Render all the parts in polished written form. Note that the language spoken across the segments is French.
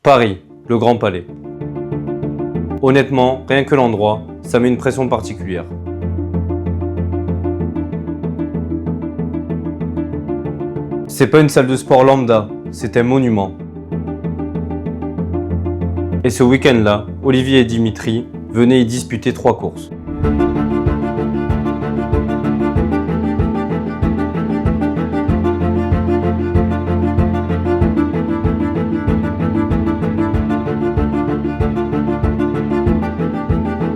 Paris, le Grand Palais. Honnêtement, rien que l'endroit, ça met une pression particulière. C'est pas une salle de sport lambda, c'est un monument. Et ce week-end-là, Olivier et Dimitri venaient y disputer 3 courses.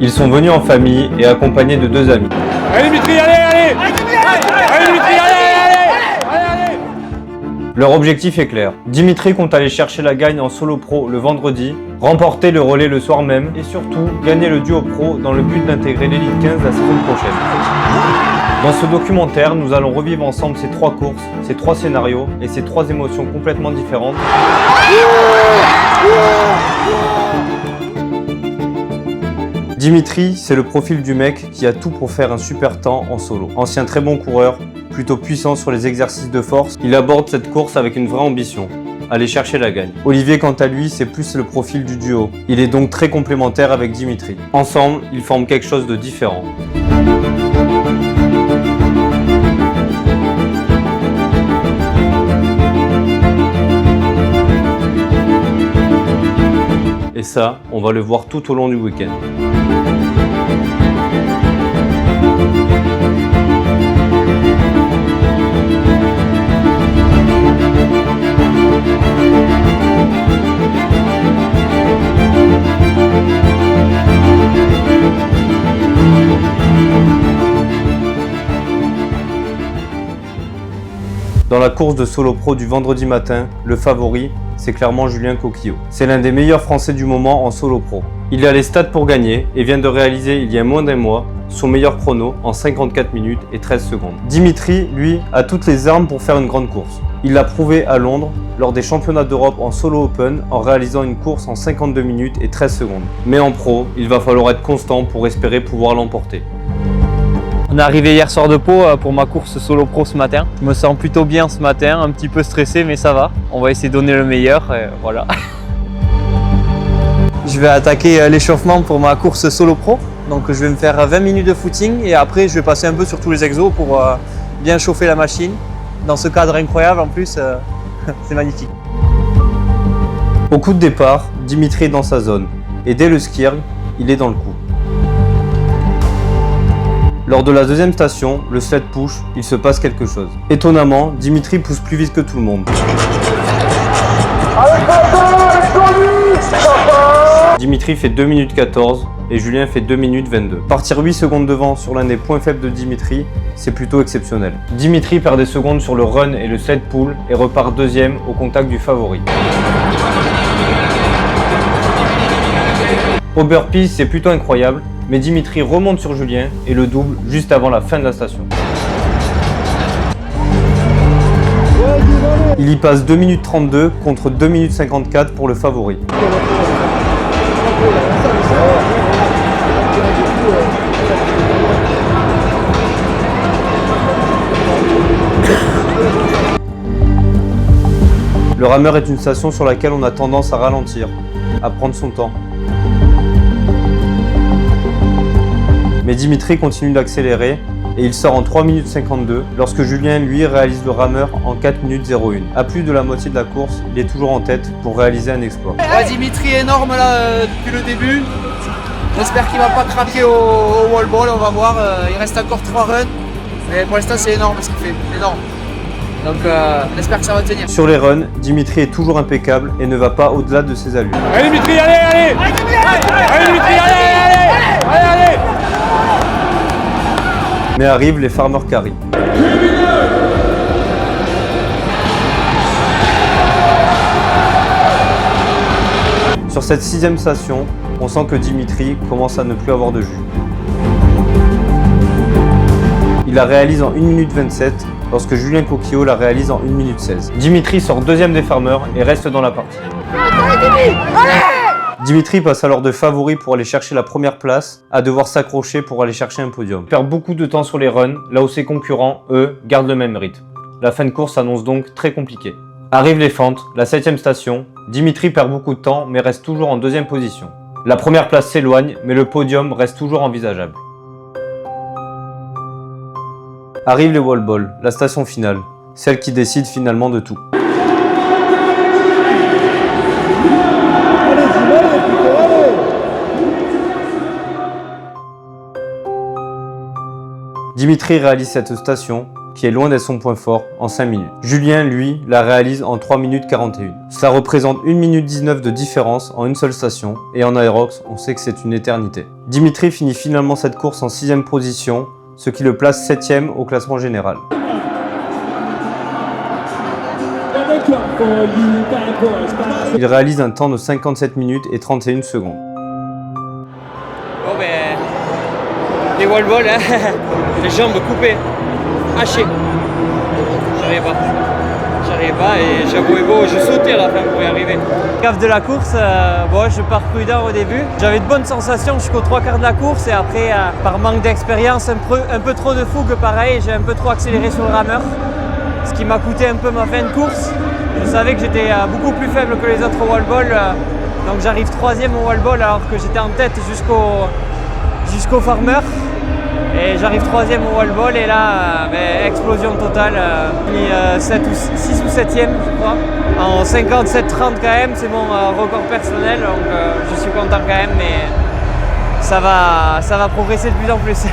Ils sont venus en famille et accompagnés de 2 amis. Allez Dimitri, allez Dimitri, allez. Leur objectif est clair. Dimitri compte aller chercher la gagne en solo pro le vendredi, remporter le relais le soir même et surtout gagner le duo pro dans le but d'intégrer l'élite 15 la saison prochaine. Dans ce documentaire, nous allons revivre ensemble ces 3 courses, ces 3 scénarios et ces 3 émotions complètement différentes. Dimitri, c'est le profil du mec qui a tout pour faire un super temps en solo. Ancien très bon coureur, plutôt puissant sur les exercices de force, il aborde cette course avec une vraie ambition, aller chercher la gagne. Olivier, quant à lui, c'est plus le profil du duo. Il est donc très complémentaire avec Dimitri. Ensemble, ils forment quelque chose de différent. Et ça, on va le voir tout au long du week-end. Dans la course de solo pro du vendredi matin, le favori, c'est clairement Julien Coquillot. C'est l'un des meilleurs Français du moment en solo pro. Il a les stats pour gagner et vient de réaliser il y a moins d'1 mois son meilleur chrono en 54 minutes et 13 secondes. Dimitri, lui, a toutes les armes pour faire une grande course. Il l'a prouvé à Londres lors des championnats d'Europe en solo open en réalisant une course en 52 minutes et 13 secondes. Mais en pro, il va falloir être constant pour espérer pouvoir l'emporter. On est arrivé hier soir de Pau pour ma course solo pro ce matin. Je me sens plutôt bien ce matin, un petit peu stressé mais ça va. On va essayer de donner le meilleur et voilà. Je vais attaquer l'échauffement pour ma course solo pro. Donc je vais me faire 20 minutes de footing et après je vais passer un peu sur tous les exos pour bien chauffer la machine. Dans ce cadre incroyable en plus, c'est magnifique. Au coup de départ, Dimitri est dans sa zone et dès le skierg, il est dans le coup. Lors de la deuxième station, le sled push, il se passe quelque chose. Étonnamment, Dimitri pousse plus vite que tout le monde. Dimitri fait 2 minutes 14 et Julien fait 2 minutes 22. Partir 8 secondes devant sur l'un des points faibles de Dimitri, c'est plutôt exceptionnel. Dimitri perd des secondes sur le run et le sled pull et repart deuxième au contact du favori. Au burpee, c'est plutôt incroyable, mais Dimitri remonte sur Julien et le double juste avant la fin de la station. Il y passe 2 minutes 32 contre 2 minutes 54 pour le favori. Le rameur est une station sur laquelle on a tendance à ralentir, à prendre son temps. Mais Dimitri continue d'accélérer et il sort en 3 minutes 52 lorsque Julien lui réalise le rameur en 4 minutes 01. À plus de la moitié de la course, il est toujours en tête pour réaliser un exploit. Ouais, Dimitri est énorme là depuis le début. J'espère qu'il va pas craquer au wall ball, on va voir. Il reste encore 3 runs. Mais pour l'instant c'est énorme ce qu'il fait, énorme. Donc on espère que ça va tenir. Sur les runs, Dimitri est toujours impeccable et ne va pas au-delà de ses allures. Allez Dimitri, allez Dimitri, allez. Mais arrivent les Farmer Carry. Sur cette 6e station, on sent que Dimitri commence à ne plus avoir de jus. Il la réalise en 1 minute 27, lorsque Julien Coquillot la réalise en 1 minute 16. Dimitri sort deuxième des Farmers et reste dans la partie. Dimitri passe alors de favori pour aller chercher la première place à devoir s'accrocher pour aller chercher un podium. Il perd beaucoup de temps sur les runs, là où ses concurrents, eux, gardent le même rythme. La fin de course s'annonce donc très compliquée. Arrivent les fentes, la 7e station, Dimitri perd beaucoup de temps mais reste toujours en deuxième position. La première place s'éloigne mais le podium reste toujours envisageable. Arrive les wall balls, la station finale, celle qui décide finalement de tout. Dimitri réalise cette station, qui est loin d'être son point fort, en 5 minutes. Julien, lui, la réalise en 3 minutes 41. Cela représente 1 minute 19 de différence en une seule station, et en aérox, on sait que c'est une éternité. Dimitri finit finalement cette course en 6ème position, ce qui le place 7ème au classement général. Il réalise un temps de 57 minutes et 31 secondes. Bon ben, les wall balls, hein, les jambes coupées, hachées. J'arrivais pas et j'avouais beau, je sautais à la fin pour y arriver. Cave de la course, bon, je pars prudent au début. J'avais de bonnes sensations jusqu'aux 3/4 de la course et après, par manque d'expérience, un peu trop de fougue pareil, j'ai un peu trop accéléré sur le rameur. Ce qui m'a coûté un peu ma fin de course. Je savais que j'étais beaucoup plus faible que les autres au wall ball, donc j'arrive 3e au wall ball alors que j'étais en tête jusqu'au farmer. Et j'arrive 3e au wall ball et là, explosion totale. 6 ou 7e je crois. En 57-30 quand même, c'est mon record personnel, donc je suis content quand même, mais ça va progresser de plus en plus.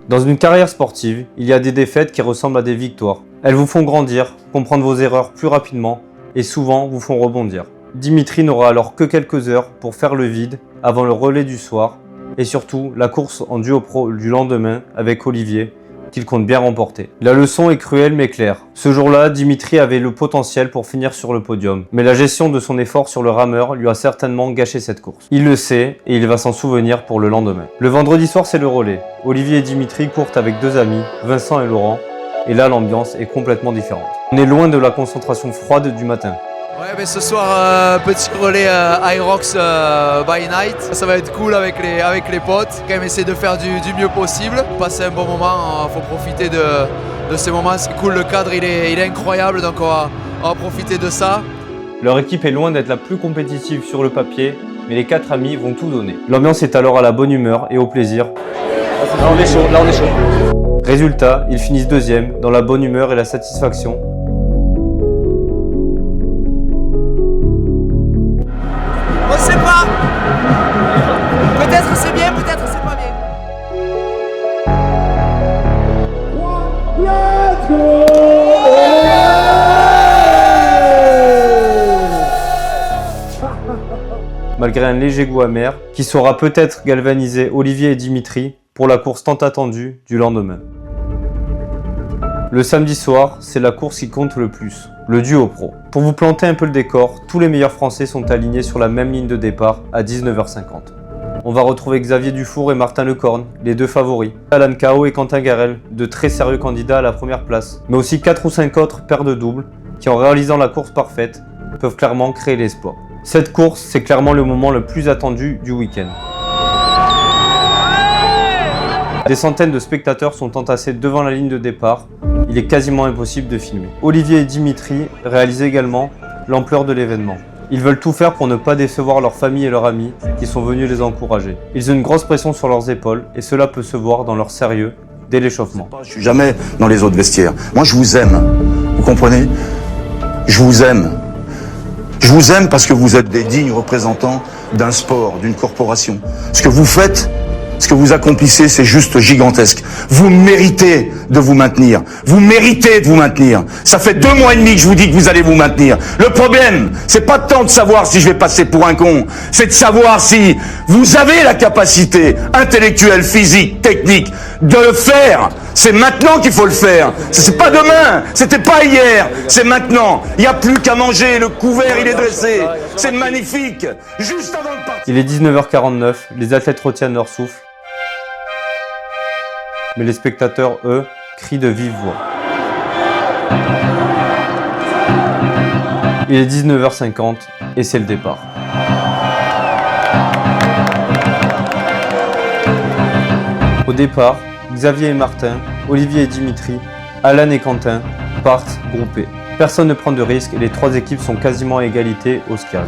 Dans une carrière sportive, il y a des défaites qui ressemblent à des victoires. Elles vous font grandir, comprendre vos erreurs plus rapidement et souvent vous font rebondir. Dimitri n'aura alors que quelques heures pour faire le vide avant le relais du soir et surtout la course en duo pro du lendemain avec Olivier qu'il compte bien remporter. La leçon est cruelle mais claire. Ce jour-là, Dimitri avait le potentiel pour finir sur le podium, mais la gestion de son effort sur le rameur lui a certainement gâché cette course. Il le sait et il va s'en souvenir pour le lendemain. Le vendredi soir, c'est le relais. Olivier et Dimitri courent avec deux amis, Vincent et Laurent, et là l'ambiance est complètement différente. On est loin de la concentration froide du matin. Ouais, mais ce soir, petit relais Aerox by night. Ça va être cool avec les potes. Quand même essayer de faire du mieux possible. Passer un bon moment, faut profiter de ces moments. C'est cool, le cadre il est incroyable, donc on va profiter de ça. Leur équipe est loin d'être la plus compétitive sur le papier, mais les quatre amis vont tout donner. L'ambiance est alors à la bonne humeur et au plaisir. Là on est chaud. Résultat, ils finissent deuxième, dans la bonne humeur et la satisfaction. On sait pas. Peut-être c'est bien, peut-être c'est pas bien. Malgré un léger goût amer, qui saura peut-être galvaniser Olivier et Dimitri pour la course tant attendue du lendemain. Le samedi soir, c'est la course qui compte le plus, le duo pro. Pour vous planter un peu le décor, tous les meilleurs Français sont alignés sur la même ligne de départ à 19h50. On va retrouver Xavier Dufour et Martin Lecorne, les deux favoris, Alan Cao et Quentin Garel, de très sérieux candidats à la première place, mais aussi 4 ou 5 autres paires de doubles qui, en réalisant la course parfaite, peuvent clairement créer l'exploit. Cette course, c'est clairement le moment le plus attendu du week-end. Des centaines de spectateurs sont entassés devant la ligne de départ. Il est quasiment impossible de filmer. Olivier et Dimitri réalisent également l'ampleur de l'événement. Ils veulent tout faire pour ne pas décevoir leurs familles et leurs amis qui sont venus les encourager. Ils ont une grosse pression sur leurs épaules et cela peut se voir dans leur sérieux dès l'échauffement. Je suis jamais dans les autres vestiaires. Moi, je vous aime. Vous comprenez? Je vous aime. Je vous aime parce que vous êtes des dignes représentants d'un sport, d'une corporation. Ce que vous faites, ce que vous accomplissez, c'est juste gigantesque. Vous méritez de vous maintenir. Vous méritez de vous maintenir. Ça fait 2 mois et demi que je vous dis que vous allez vous maintenir. Le problème, c'est pas tant de savoir si je vais passer pour un con. C'est de savoir si vous avez la capacité intellectuelle, physique, technique de le faire. C'est maintenant qu'il faut le faire. C'est pas demain. C'était pas hier. C'est maintenant. Il n'y a plus qu'à manger. Le couvert, il est dressé. C'est magnifique. Juste avant de partir. Il est 19h49. Les athlètes retiennent leur souffle. Mais les spectateurs, eux, crient de vive voix. Il est 19h50 et c'est le départ. Au départ, Xavier et Martin, Olivier et Dimitri, Alan et Quentin partent groupés. Personne ne prend de risque et les trois équipes sont quasiment à égalité au Skjerg.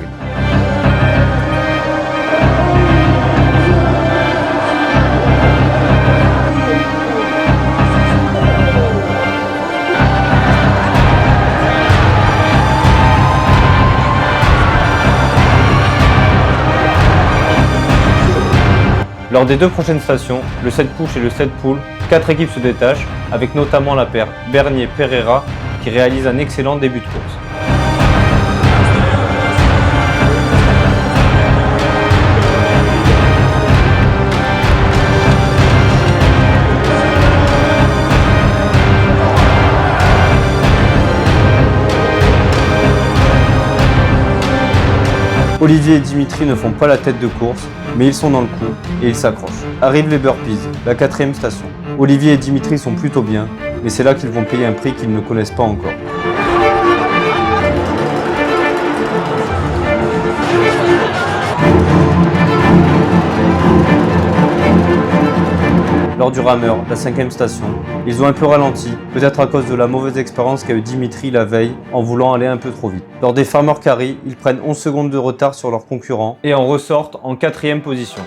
Lors des deux prochaines stations, le 7 push et le 7 pull, 4 équipes se détachent, avec notamment la paire Bernier-Pereira qui réalise un excellent début de course. Olivier et Dimitri ne font pas la tête de course, mais ils sont dans le coup et ils s'accrochent. Arrivent les burpees, la 4e station. Olivier et Dimitri sont plutôt bien, mais c'est là qu'ils vont payer un prix qu'ils ne connaissent pas encore. Lors du rameur, la 5e station, ils ont un peu ralenti, peut-être à cause de la mauvaise expérience qu'a eu Dimitri la veille en voulant aller un peu trop vite. Lors des farmer carry, ils prennent 11 secondes de retard sur leurs concurrents et en ressortent en 4e position.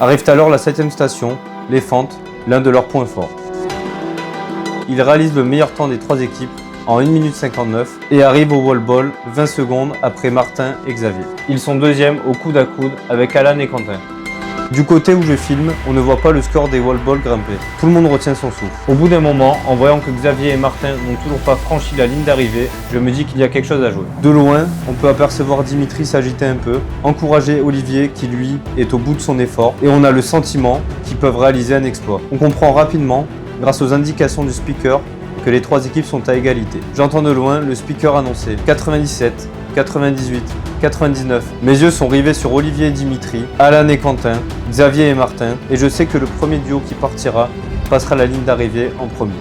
Arrive alors la 7e station, les fentes, l'un de leurs points forts. Ils réalisent le meilleur temps des trois équipes en 1 minute 59 et arrivent au wall ball 20 secondes après Martin et Xavier. Ils sont deuxièmes au coude à coude avec Alan et Quentin. Du côté où je filme, on ne voit pas le score des wall balls grimper. Tout le monde retient son souffle. Au bout d'un moment, en voyant que Xavier et Martin n'ont toujours pas franchi la ligne d'arrivée, je me dis qu'il y a quelque chose à jouer. De loin, on peut apercevoir Dimitri s'agiter un peu, encourager Olivier qui lui est au bout de son effort et on a le sentiment qu'ils peuvent réaliser un exploit. On comprend rapidement, grâce aux indications du speaker, que les trois équipes sont à égalité. J'entends de loin le speaker annoncer 97, 98, 99. Mes yeux sont rivés sur Olivier et Dimitri, Alan et Quentin, Xavier et Martin, et je sais que le premier duo qui partira passera la ligne d'arrivée en premier.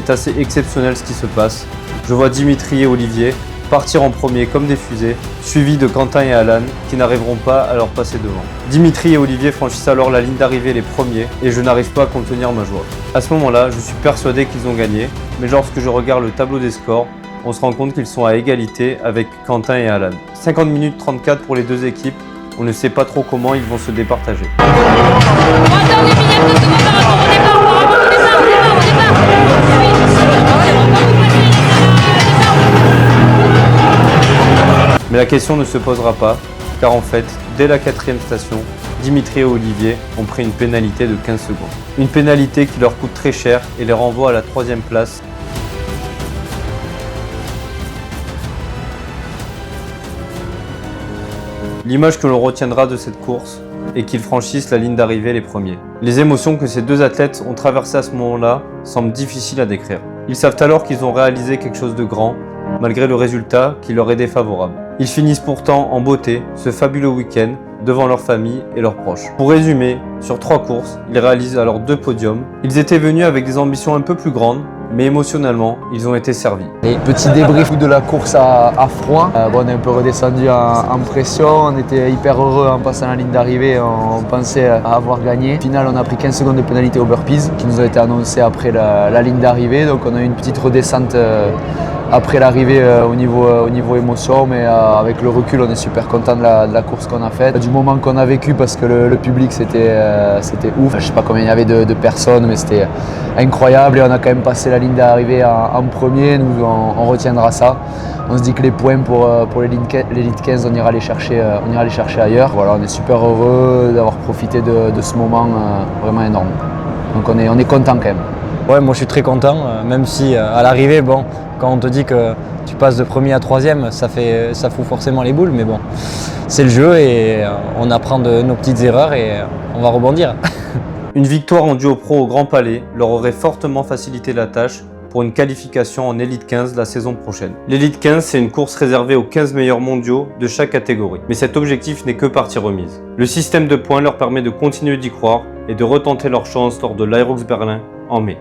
C'est assez exceptionnel ce qui se passe. Je vois Dimitri et Olivier partir en premier comme des fusées, suivis de Quentin et Alan qui n'arriveront pas à leur passer devant. Dimitri et Olivier franchissent alors la ligne d'arrivée les premiers et je n'arrive pas à contenir ma joie. À ce moment-là, je suis persuadé qu'ils ont gagné, mais lorsque je regarde le tableau des scores, on se rend compte qu'ils sont à égalité avec Quentin et Alan. 50 minutes 34 pour les deux équipes, on ne sait pas trop comment ils vont se départager. Mais la question ne se posera pas, car en fait, dès la 4e station, Dimitri et Olivier ont pris une pénalité de 15 secondes. Une pénalité qui leur coûte très cher et les renvoie à la 3e place. L'image que l'on retiendra de cette course est qu'ils franchissent la ligne d'arrivée les premiers. Les émotions que ces deux athlètes ont traversées à ce moment-là semblent difficiles à décrire. Ils savent alors qu'ils ont réalisé quelque chose de grand, malgré le résultat qui leur est défavorable. Ils finissent pourtant en beauté ce fabuleux week-end devant leur famille et leurs proches. Pour résumer, sur 3 courses, ils réalisent alors 2 podiums. Ils étaient venus avec des ambitions un peu plus grandes, mais émotionnellement, ils ont été servis. Et petit débrief de la course à froid. On est un peu redescendu en pression, on était hyper heureux en passant la ligne d'arrivée, on pensait avoir gagné. Au final, on a pris 15 secondes de pénalité aux burpees qui nous ont été annoncées après la ligne d'arrivée, donc on a eu une petite redescente après l'arrivée au niveau émotion, mais avec le recul, on est super content de la course qu'on a faite, du moment qu'on a vécu, parce que le public c'était ouf. Je sais pas combien il y avait de personnes, mais c'était incroyable et on a quand même passé la ligne d'arrivée en premier. Nous, on retiendra ça. On se dit que les points pour l'élite 15, on ira les chercher ailleurs. Voilà, on est super heureux d'avoir profité de ce moment vraiment énorme. Donc on est content quand même. Ouais, moi je suis très content, même si à l'arrivée, bon, quand on te dit que tu passes de premier à 3e, ça fout forcément les boules, mais bon, c'est le jeu et on apprend de nos petites erreurs et on va rebondir. Une victoire en duo pro au Grand Palais leur aurait fortement facilité la tâche pour une qualification en Elite 15 la saison prochaine. L'Elite 15, c'est une course réservée aux 15 meilleurs mondiaux de chaque catégorie. Mais cet objectif n'est que partie remise. Le système de points leur permet de continuer d'y croire et de retenter leur chance lors de l'Aerox Berlin en mai.